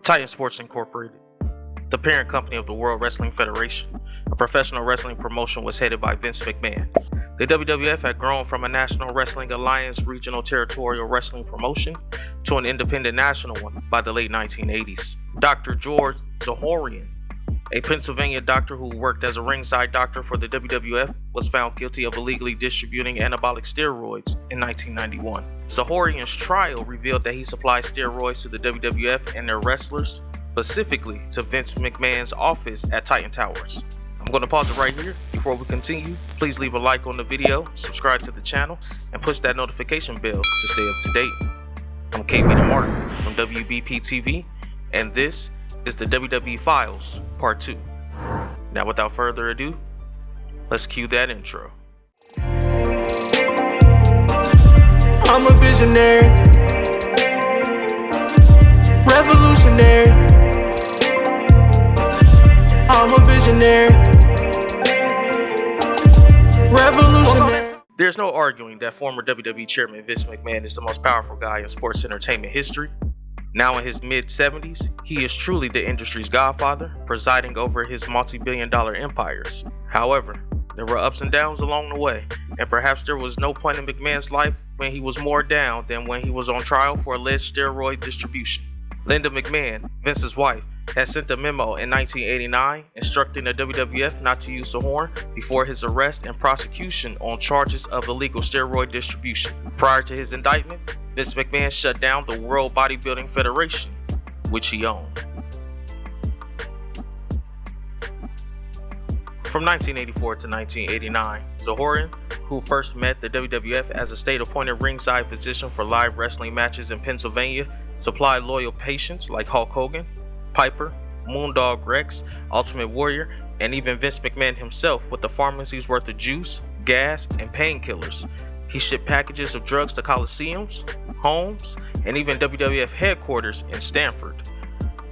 Titan Sports Incorporated, the parent company of the World Wrestling Federation, a professional wrestling promotion, was headed by Vince McMahon. The WWF had grown from a National Wrestling Alliance regional territorial wrestling promotion to an independent national one by the late 1980s. Dr. George Zahorian, a Pennsylvania doctor who worked as a ringside doctor for the WWF, was found guilty of illegally distributing anabolic steroids in 1991. Zahorian's trial revealed that he supplied steroids to the WWF and their wrestlers, specifically to Vince McMahon's office at Titan Towers. I'm going to pause it right here. Before we continue, please leave a like on the video, subscribe to the channel, and push that notification bell to stay up to date. I'm KB the Mark from WBP TV, and this is the WWE Files Part 2. Now without further ado, let's cue that intro. I'm a visionary, revolutionary. I'm a visionary, revolutionary. There's no arguing that former WWE Chairman Vince McMahon is the most powerful guy in sports entertainment history. Now in his mid-70s, he is truly the industry's godfather, presiding over his multi-billion-dollar empires. However, there were ups and downs along the way, and perhaps there was no point in McMahon's life when he was more down than when he was on trial for alleged steroid distribution. Linda McMahon, Vince's wife, had sent a memo in 1989 instructing the WWF not to use the horn before his arrest and prosecution on charges of illegal steroid distribution. Prior to his indictment, Vince McMahon shut down the World Bodybuilding Federation, which he owned. From 1984 to 1989, Zahorian, who first met the WWF as a state-appointed ringside physician for live wrestling matches in Pennsylvania, supplied loyal patients like Hulk Hogan, Piper, Moondog Rex, Ultimate Warrior, and even Vince McMahon himself with the pharmacy's worth of juice, gas, and painkillers. He shipped packages of drugs to coliseums, homes, and even WWF headquarters in Stamford.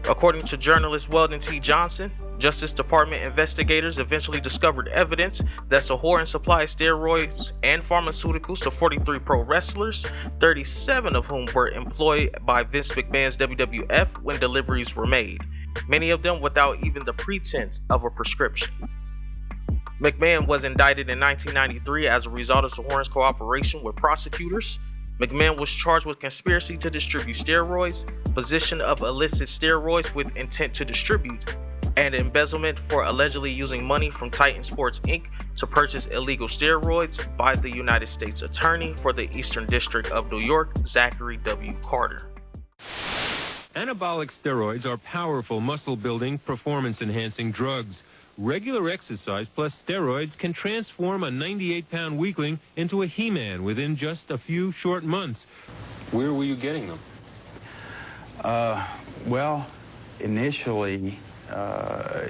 According to journalist Weldon T. Johnson, Justice Department investigators eventually discovered evidence that Zahorian supplied steroids and pharmaceuticals to 43 pro wrestlers, 37 of whom were employed by Vince McMahon's WWF when deliveries were made, many of them without even the pretense of a prescription. McMahon was indicted in 1993 as a result of Zahorian's cooperation with prosecutors. McMahon was charged with conspiracy to distribute steroids, possession of illicit steroids with intent to distribute, and embezzlement for allegedly using money from Titan Sports Inc. to purchase illegal steroids by the United States Attorney for the Eastern District of New York, Zachary W. Carter. Anabolic steroids are powerful muscle-building, performance-enhancing drugs. Regular exercise plus steroids can transform a 98-pound weakling into a He-Man within just a few short months. Where were you getting them? Well, initially,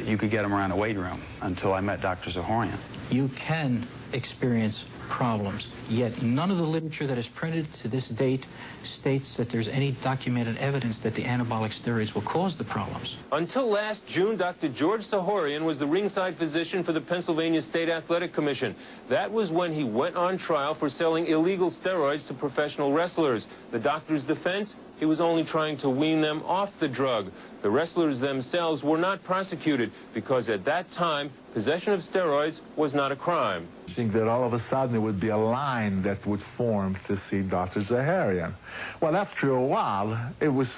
you could get them around the weight room until I met Dr. Zahorian. You can experience problems, yet none of the literature that is printed to this date states that there's any documented evidence that the anabolic steroids will cause the problems. Until last June, Dr. George Zahorian was the ringside physician for the Pennsylvania State Athletic Commission. That was when he went on trial for selling illegal steroids to professional wrestlers. The doctor's defense? He was only trying to wean them off the drug. The wrestlers themselves were not prosecuted because at that time, possession of steroids was not a crime. I think that all of a sudden there would be a line that would form to see Dr. Zahorian. Well, after a while, it was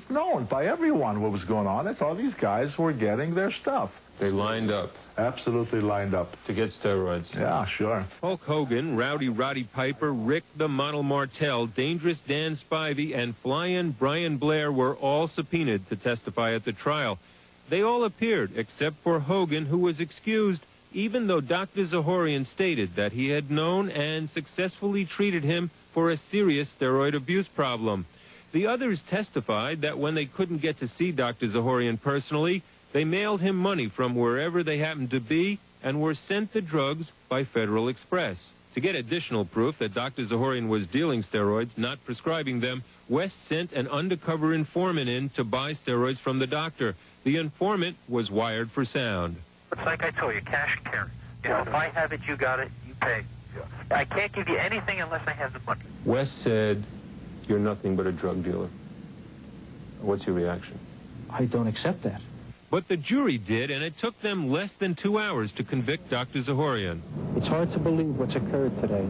known by everyone what was going on. I thought these guys were getting their stuff. They lined up. Absolutely lined up. To get steroids. Yeah, sure. Hulk Hogan, Rowdy Roddy Piper, Rick the Model Martel, Dangerous Dan Spivey, and Flying Brian Blair were all subpoenaed to testify at the trial. They all appeared, except for Hogan, who was excused, even though Dr. Zahorian stated that he had known and successfully treated him for a serious steroid abuse problem. The others testified that when they couldn't get to see Dr. Zahorian personally, they mailed him money from wherever they happened to be and were sent the drugs by Federal Express. To get additional proof that Dr. Zahorian was dealing steroids, not prescribing them, West sent an undercover informant in to buy steroids from the doctor. The informant was wired for sound. It's like I told you, cash and carry. You know, if I have it, you got it, you pay. I can't give you anything unless I have the money. West said, "You're nothing but a drug dealer." What's your reaction? I don't accept that. But the jury did, and it took them less than 2 hours to convict Dr. Zahorian. It's hard to believe what's occurred today.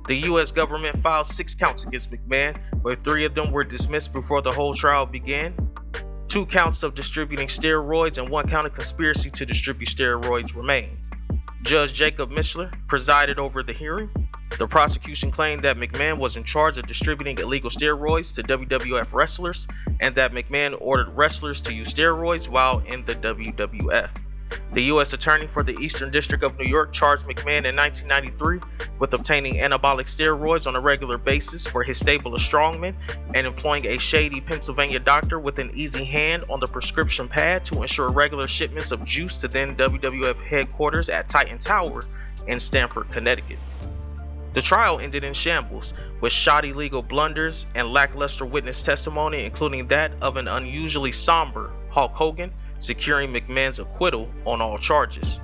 The U.S. government filed 6 counts against McMahon, but 3 of them were dismissed before the whole trial began. 2 counts of distributing steroids and 1 count of conspiracy to distribute steroids remained. Judge Jacob Mishler presided over the hearing. The prosecution claimed that McMahon was in charge of distributing illegal steroids to WWF wrestlers and that McMahon ordered wrestlers to use steroids while in the WWF. The U.S. Attorney for the Eastern District of New York charged McMahon in 1993 with obtaining anabolic steroids on a regular basis for his stable of strongmen and employing a shady Pennsylvania doctor with an easy hand on the prescription pad to ensure regular shipments of juice to then WWF headquarters at Titan Tower in Stamford, Connecticut. The trial ended in shambles, with shoddy legal blunders and lackluster witness testimony, including that of an unusually somber Hulk Hogan, securing McMahon's acquittal on all charges.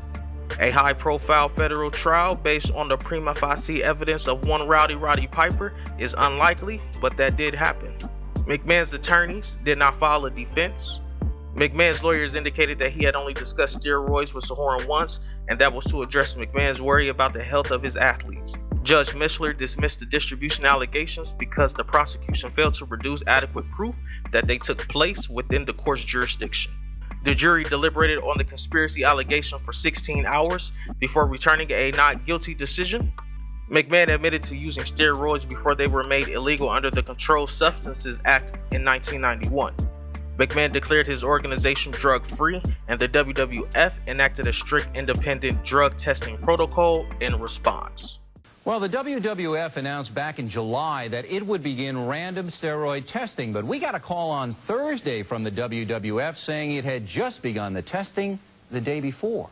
A high-profile federal trial based on the prima facie evidence of one Rowdy Roddy Piper is unlikely, but that did happen. McMahon's attorneys did not file a defense. McMahon's lawyers indicated that he had only discussed steroids with Zahorian once, and that was to address McMahon's worry about the health of his athletes. Judge Mishler dismissed the distribution allegations because the prosecution failed to produce adequate proof that they took place within the court's jurisdiction. The jury deliberated on the conspiracy allegation for 16 hours before returning a not guilty decision. McMahon admitted to using steroids before they were made illegal under the Controlled Substances Act in 1991. McMahon declared his organization drug-free, and the WWF enacted a strict independent drug testing protocol in response. Well, the WWF announced back in July that it would begin random steroid testing, but we got a call on Thursday from the WWF saying it had just begun the testing the day before.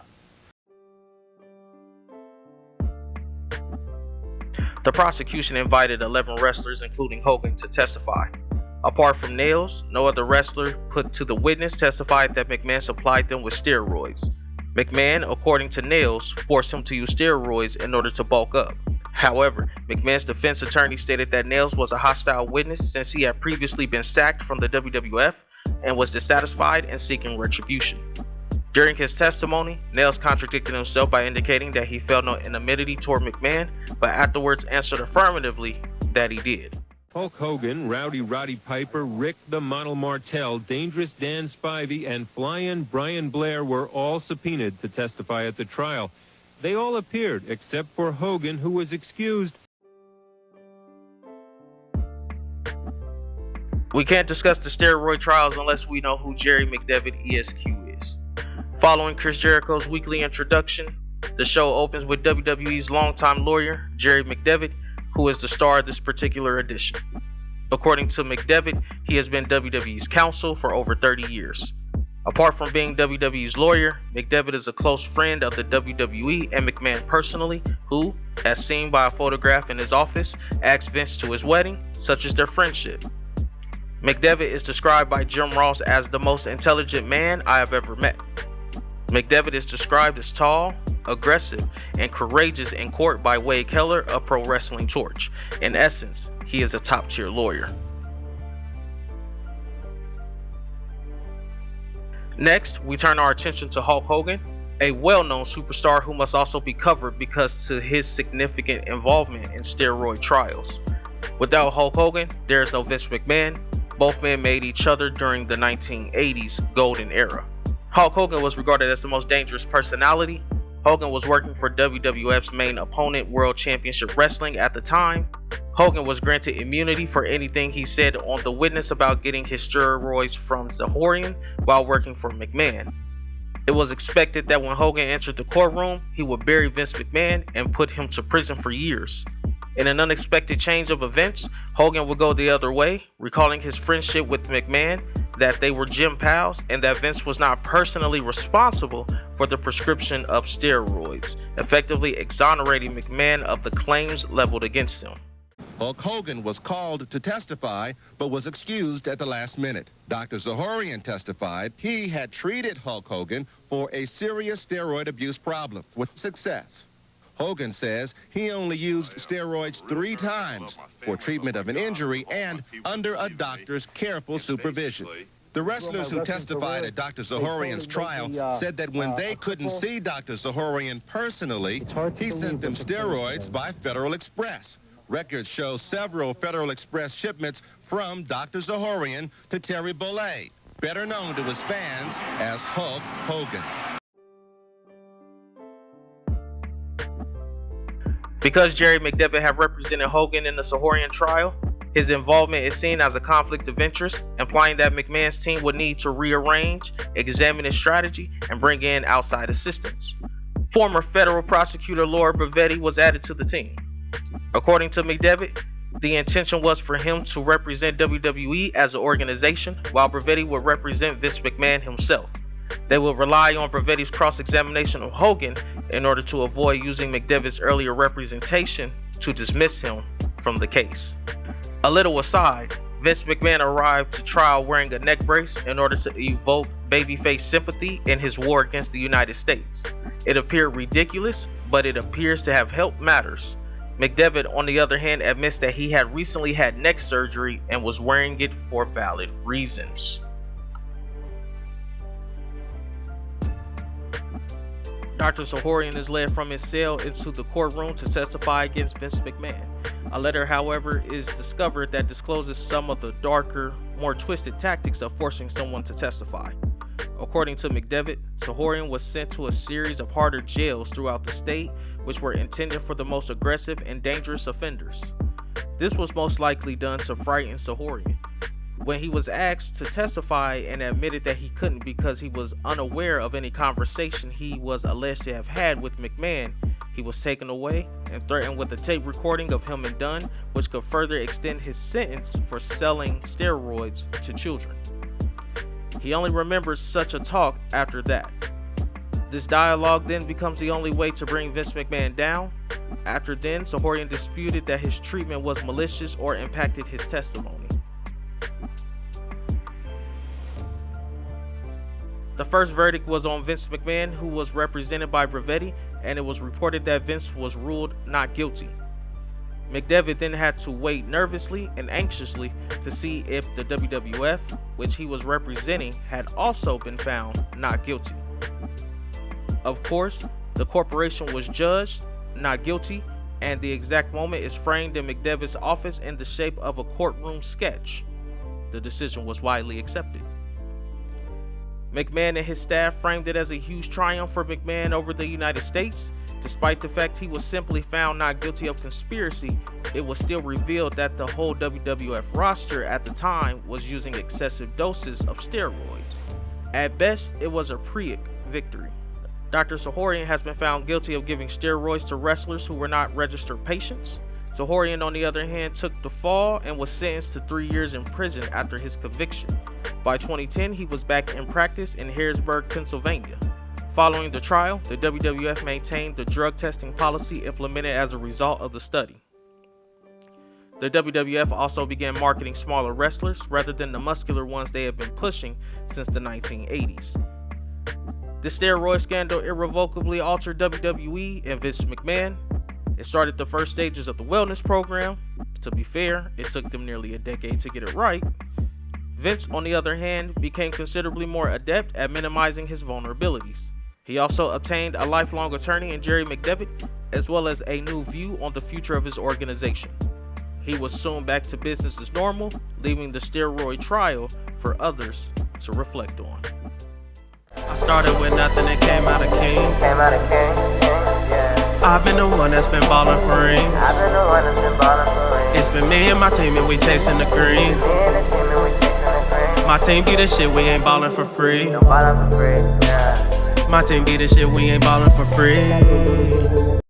The prosecution invited 11 wrestlers, including Hogan, to testify. Apart from Nails, no other wrestler put to the witness testified that McMahon supplied them with steroids. McMahon, according to Nails, forced him to use steroids in order to bulk up. However, McMahon's defense attorney stated that Nails was a hostile witness since he had previously been sacked from the WWF and was dissatisfied and seeking retribution. During his testimony, Nails contradicted himself by indicating that he felt no enmity toward McMahon, but afterwards answered affirmatively that he did. Hulk Hogan, Rowdy Roddy Piper, Rick the Model Martel, Dangerous Dan Spivey, and Flying Brian Blair were all subpoenaed to testify at the trial. They all appeared, except for Hogan, who was excused. We can't discuss the steroid trials unless we know who Jerry McDevitt ESQ is. Following Chris Jericho's weekly introduction, the show opens with WWE's longtime lawyer, Jerry McDevitt, who is the star of this particular edition. According to McDevitt, he has been WWE's counsel for over 30 years. Apart from being WWE's lawyer, McDevitt is a close friend of the WWE and McMahon personally, who, as seen by a photograph in his office, asked Vince to his wedding, such as their friendship. McDevitt is described by Jim Ross as the most intelligent man I have ever met. McDevitt is described as tall, aggressive, and courageous in court by Wade Keller of Pro Wrestling Torch. In essence, he is a top-tier lawyer. Next, we turn our attention to Hulk Hogan, a well-known superstar who must also be covered because of his significant involvement in steroid trials. Without Hulk Hogan, there is no Vince McMahon. Both men made each other during the 1980s golden era. Hulk Hogan was regarded as the most dangerous personality. Hogan was working for WWF's main opponent, World Championship Wrestling, at the time. Hogan was granted immunity for anything he said on the witness about getting his steroids from Zahorian while working for McMahon. It was expected that when Hogan entered the courtroom, he would bury Vince McMahon and put him to prison for years. In an unexpected change of events, Hogan would go the other way, recalling his friendship with McMahon, that they were gym pals, and that Vince was not personally responsible for the prescription of steroids, effectively exonerating McMahon of the claims leveled against him. Hulk Hogan was called to testify, but was excused at the last minute. Dr. Zahorian testified he had treated Hulk Hogan for a serious steroid abuse problem with success. Hogan says he only used steroids 3 times for treatment of an injury and under a doctor's careful supervision. The wrestlers who testified at Dr. Zahorian's trial said that when they couldn't see Dr. Zahorian personally, he sent them steroids by Federal Express. Records show several Federal Express shipments from Dr. Zahorian to Terry Bollea, better known to his fans as Hulk Hogan. Because Jerry McDevitt had represented Hogan in the Zahorian trial, his involvement is seen as a conflict of interest, implying that McMahon's team would need to rearrange, examine his strategy, and bring in outside assistance. Former federal prosecutor Laura Bravetti was added to the team. According to McDevitt, the intention was for him to represent WWE as an organization, while Bravetti would represent Vince McMahon himself. They would rely on Bravetti's cross-examination of Hogan in order to avoid using McDevitt's earlier representation to dismiss him from the case. A little aside, Vince McMahon arrived to trial wearing a neck brace in order to evoke babyface sympathy in his war against the United States. It appeared ridiculous, but it appears to have helped matters. McDevitt, on the other hand, admits that he had recently had neck surgery and was wearing it for valid reasons. Dr. Zahorian is led from his cell into the courtroom to testify against Vince McMahon. A letter, however, is discovered that discloses some of the darker, more twisted tactics of forcing someone to testify. According to McDevitt, Zahorian was sent to a series of harder jails throughout the state, which were intended for the most aggressive and dangerous offenders. This was most likely done to frighten Zahorian. When he was asked to testify and admitted that he couldn't because he was unaware of any conversation he was alleged to have had with McMahon, he was taken away and threatened with a tape recording of him and Dunn, which could further extend his sentence for selling steroids to children. He only remembers such a talk after that. This dialogue then becomes the only way to bring Vince McMahon down. After then, Zahorian disputed that his treatment was malicious or impacted his testimony. The first verdict was on Vince McMahon, who was represented by Bravetti, and it was reported that Vince was ruled not guilty. McDevitt then had to wait nervously and anxiously to see if the WWF, which he was representing, had also been found not guilty. Of course, the corporation was judged not guilty, and the exact moment is framed in McDevitt's office in the shape of a courtroom sketch. The decision was widely accepted. McMahon and his staff framed it as a huge triumph for McMahon over the United States. Despite the fact he was simply found not guilty of conspiracy, it was still revealed that the whole WWF roster at the time was using excessive doses of steroids. At best, it was a Prick victory. Dr. Zahorian has been found guilty of giving steroids to wrestlers who were not registered patients. Zahorian, on the other hand, took the fall and was sentenced to 3 years in prison after his conviction. By 2010, he was back in practice in Harrisburg, Pennsylvania. Following the trial, the WWF maintained the drug testing policy implemented as a result of the study. The WWF also began marketing smaller wrestlers rather than the muscular ones they had been pushing since the 1980s. The steroid scandal irrevocably altered WWE and Vince McMahon. It started the first stages of the wellness program. To be fair, it took them nearly a decade to get it right. Vince, on the other hand, became considerably more adept at minimizing his vulnerabilities. He also obtained a lifelong attorney in Jerry McDevitt, as well as a new view on the future of his organization. He was soon back to business as normal, leaving the steroid trial for others to reflect on. I started with nothing and came out a king. I've been the one that's been ballin' for rings. It's been me and my team and we chasing the green. My team be the shit, we ain't ballin' for free. My team be the shit, we ain't ballin' for free.